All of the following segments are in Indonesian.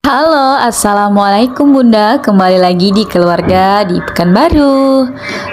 Halo, assalamualaikum Bunda. Kembali lagi di keluarga di Pekanbaru.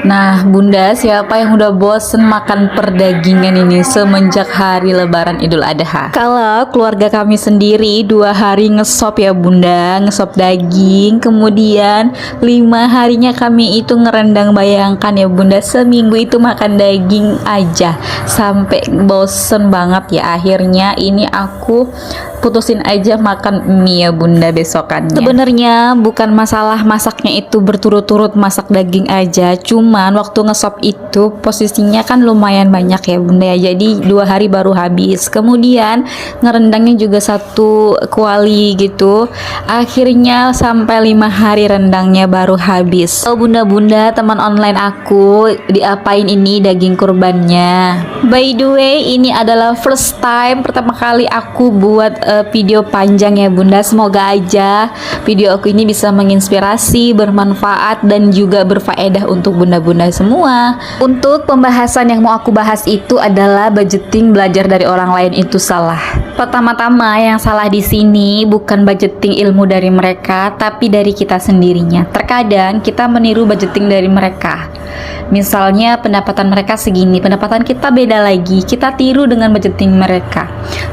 Nah, Bunda, siapa yang udah bosen makan perdagingan ini semenjak hari Lebaran Idul Adha? Kalau keluarga kami sendiri 2 hari ngesop ya Bunda, ngesop daging. Kemudian 5 harinya kami itu ngerendang. Bayangkan ya Bunda, seminggu itu makan daging aja sampai bosen banget ya. Akhirnya ini aku putusin aja makan mie ya Bunda besokannya. Sebenarnya bukan masalah masaknya itu berturut-turut masak daging aja, cuman waktu ngesop itu posisinya kan lumayan banyak ya Bunda ya, jadi 2 hari baru habis. Kemudian ngerendangnya juga 1 kuali gitu, akhirnya sampai 5 hari rendangnya baru habis. Oh Bunda-bunda, teman online aku diapain ini daging kurbannya. By the way, ini adalah first time pertama kali aku buat video panjang ya Bunda. Semoga aja video aku ini bisa menginspirasi, bermanfaat, dan juga berfaedah untuk bunda-bunda semua. Untuk pembahasan yang mau aku bahas itu adalah budgeting belajar dari orang lain itu salah. Pertama-tama yang salah di sini bukan budgeting ilmu dari mereka, tapi dari kita sendirinya. Terkadang kita meniru budgeting dari mereka. Misalnya pendapatan mereka segini, pendapatan kita beda lagi, kita tiru dengan budgeting mereka.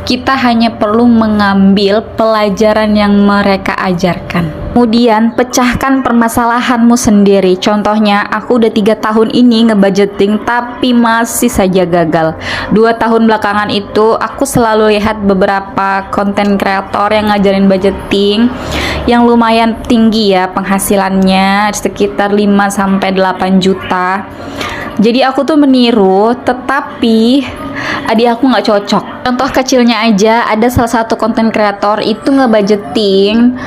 Kita hanya perlu mengambil pelajaran yang mereka ajarkan. Kemudian pecahkan permasalahanmu sendiri. Contohnya, aku udah 3 tahun ini ngebudgeting tapi masih saja gagal. 2 tahun belakangan itu aku selalu lihat beberapa konten kreator yang ngajarin budgeting yang lumayan tinggi ya penghasilannya, sekitar 5-8 juta. Jadi aku tuh meniru, tetapi adik aku nggak cocok. Contoh kecilnya aja, ada salah satu konten kreator itu ngebudgeting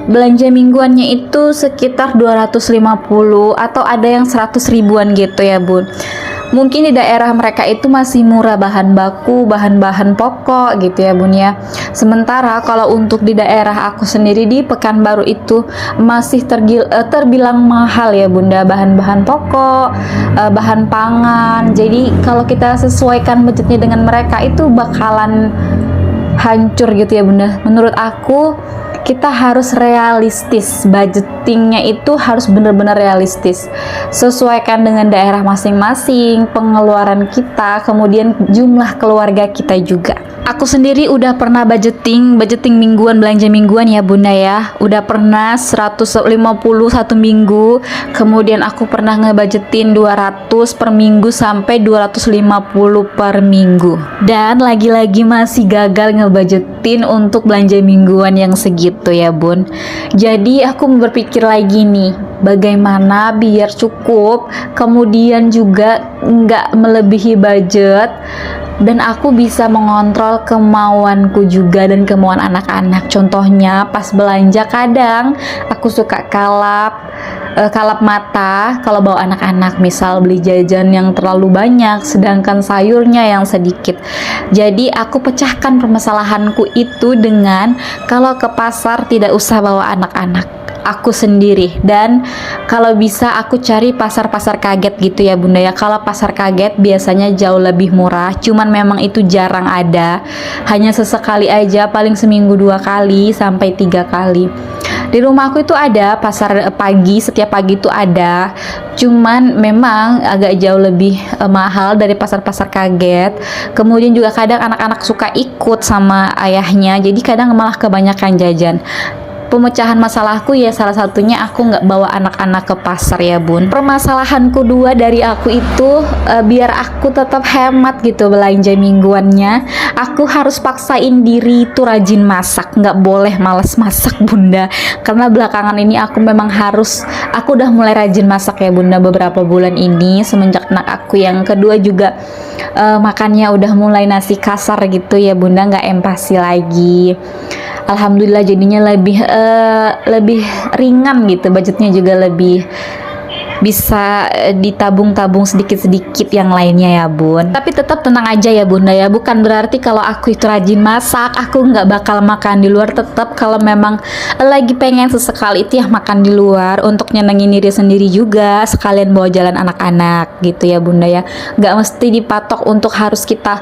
belanja mingguannya itu sekitar 250 atau ada yang 100 ribuan gitu ya Bun. Mungkin di daerah mereka itu masih murah bahan baku, bahan-bahan pokok gitu ya Bun ya. Sementara kalau untuk di daerah aku sendiri di Pekanbaru itu masih terbilang mahal ya Bunda, bahan-bahan pokok, bahan pangan. Jadi kalau kita sesuaikan budgetnya dengan mereka itu bakalan hancur gitu ya Bunda. Menurut aku kita harus realistis, budgetingnya itu harus benar-benar realistis, sesuaikan dengan daerah masing-masing, pengeluaran kita, kemudian jumlah keluarga kita juga. Aku sendiri udah pernah budgeting mingguan, belanja mingguan ya Bunda ya. Udah pernah 150 1 minggu, kemudian aku pernah ngebudgetin 200 per minggu sampai 250 per minggu. Dan lagi-lagi masih gagal ngebudgetin untuk belanja mingguan yang segitu ya Bun. Jadi aku berpikir lagi nih, bagaimana biar cukup, kemudian juga nggak melebihi budget, dan aku bisa mengontrol kemauanku juga dan kemauan anak-anak. Contohnya pas belanja kadang aku suka kalap mata kalau bawa anak-anak, misal beli jajan yang terlalu banyak sedangkan sayurnya yang sedikit. Jadi aku pecahkan permasalahanku itu dengan kalau ke pasar tidak usah bawa anak-anak, aku sendiri, dan kalau bisa aku cari pasar-pasar kaget gitu ya Bunda ya. Kalau pasar kaget biasanya jauh lebih murah, cuman memang itu jarang ada, hanya sesekali aja, paling seminggu 2 kali sampai 3 kali. Di rumahku itu ada pasar pagi, setiap pagi itu ada, cuman memang agak jauh lebih mahal dari pasar-pasar kaget. Kemudian juga kadang anak-anak suka ikut sama ayahnya, jadi kadang malah kebanyakan jajan. Pemecahan masalahku ya salah satunya aku nggak bawa anak-anak ke pasar ya Bun. Permasalahanku 2 dari aku itu biar aku tetap hemat gitu belanja mingguannya, aku harus paksain diri itu rajin masak, nggak boleh malas masak Bunda. Karena belakangan ini aku memang aku udah mulai rajin masak ya Bunda beberapa bulan ini, semenjak anak aku yang kedua juga makannya udah mulai nasi kasar gitu ya Bunda, nggak empasi lagi. Alhamdulillah jadinya lebih ringan gitu, budgetnya juga lebih bisa ditabung-tabung sedikit-sedikit yang lainnya ya bun. Tapi tetap tenang aja ya bunda ya, bukan berarti kalau aku itu rajin masak aku nggak bakal makan di luar. Tetap kalau memang lagi pengen sesekali itu ya makan di luar untuk nyenengin diri sendiri juga, sekalian bawa jalan anak-anak gitu ya bunda ya. Nggak mesti dipatok untuk harus kita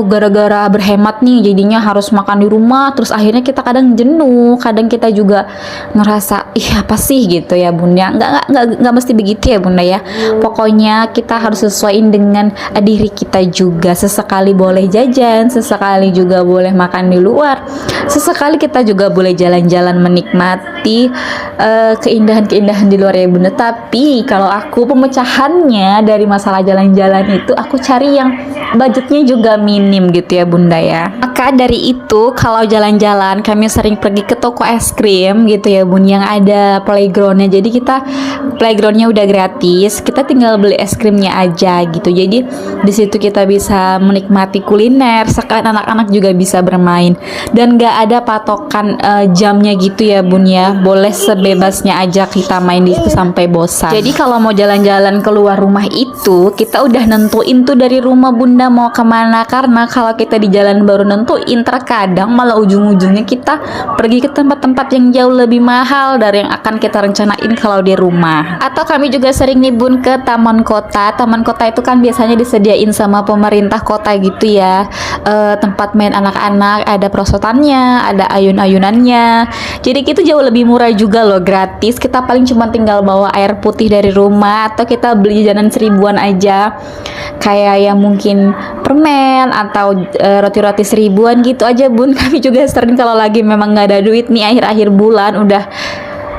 gara-gara berhemat nih jadinya harus makan di rumah, terus akhirnya kita kadang jenuh, kadang kita juga ngerasa ih apa sih gitu ya bunda. Nggak mesti begitu ya bunda ya. Pokoknya kita harus sesuaiin dengan diri kita juga. Sesekali boleh jajan, sesekali juga boleh makan di luar, sesekali kita juga boleh jalan-jalan menikmati keindahan-keindahan di luar ya bunda. Tapi kalau aku pemecahannya dari masalah jalan-jalan itu aku cari yang budgetnya juga minim gitu ya bunda ya. Maka dari itu kalau jalan-jalan kami sering pergi ke toko es krim gitu ya bun, yang ada playgroundnya. Jadi kita playgroundnya udah gratis, kita tinggal beli es krimnya aja gitu. Jadi di situ kita bisa menikmati kuliner, sekalian anak-anak juga bisa bermain dan gak ada patokan jamnya gitu ya bun ya. Boleh sebebasnya aja kita main di situ sampai bosan. Jadi kalau mau jalan-jalan keluar rumah itu kita udah nentuin tuh dari rumah bunda mau kemana, karena kalau kita di jalan baru nentuin terkadang malah ujung-ujungnya kita pergi ke tempat-tempat yang jauh lebih mahal dari yang akan kita rencanain kalau di rumah. Atau kami juga sering nih bun ke taman kota. Taman kota itu kan biasanya disediain sama pemerintah kota gitu ya, tempat main anak-anak, ada perosotannya, ada ayun-ayunannya. Jadi itu jauh lebih murah juga loh, gratis. Kita paling cuma tinggal bawa air putih dari rumah atau kita beli jajanan 1000-an aja, kayak yang mungkin permen atau roti-roti 1000-an gitu aja bun. Kami juga sering kalau lagi memang nggak ada duit nih akhir-akhir bulan udah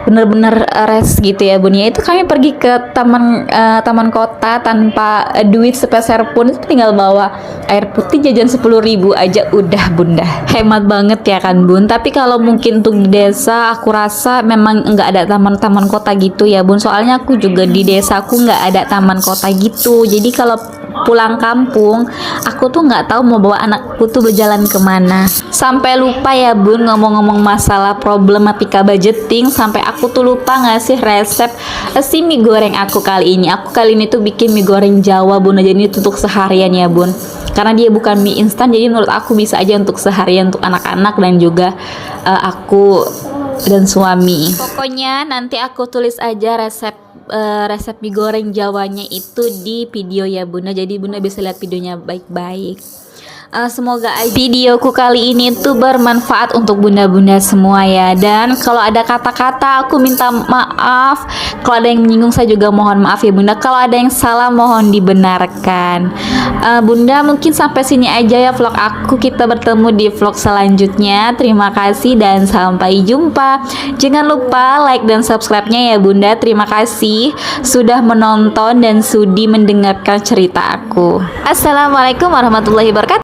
bener-bener res gitu ya bun ya, itu kami pergi ke taman kota tanpa duit sepeser pun, tinggal bawa air putih jajan 10.000 aja udah bunda, hemat banget ya kan bun. Tapi kalau mungkin untuk di desa aku rasa memang nggak ada taman-taman kota gitu ya bun, soalnya aku juga di desaku nggak ada taman kota gitu. Jadi kalau pulang kampung aku tuh nggak tahu mau bawa anakku tuh berjalan kemana, sampai lupa ya bun. Ngomong-ngomong masalah problematika budgeting, sampai aku tuh lupa ngasih resep si mie goreng aku kali ini. Aku kali ini tuh bikin mie goreng Jawa bun, jadi itu untuk seharian ya bun, karena dia bukan mie instan, jadi menurut aku bisa aja untuk seharian untuk anak-anak dan juga aku dan suami. Pokoknya nanti aku tulis aja resep mie goreng Jawanya itu di video ya bunda, jadi bunda bisa lihat videonya baik-baik. Semoga videoku kali ini tuh bermanfaat untuk bunda-bunda semua ya. Dan kalau ada kata-kata aku minta maaf, kalau ada yang menyinggung saya juga mohon maaf ya bunda. Kalau ada yang salah mohon dibenarkan. Bunda mungkin sampai sini aja ya vlog aku, kita bertemu di vlog selanjutnya. Terima kasih dan sampai jumpa. Jangan lupa like dan subscribe-nya ya bunda. Terima kasih sudah menonton dan sudi mendengarkan cerita aku. Assalamualaikum warahmatullahi wabarakatuh.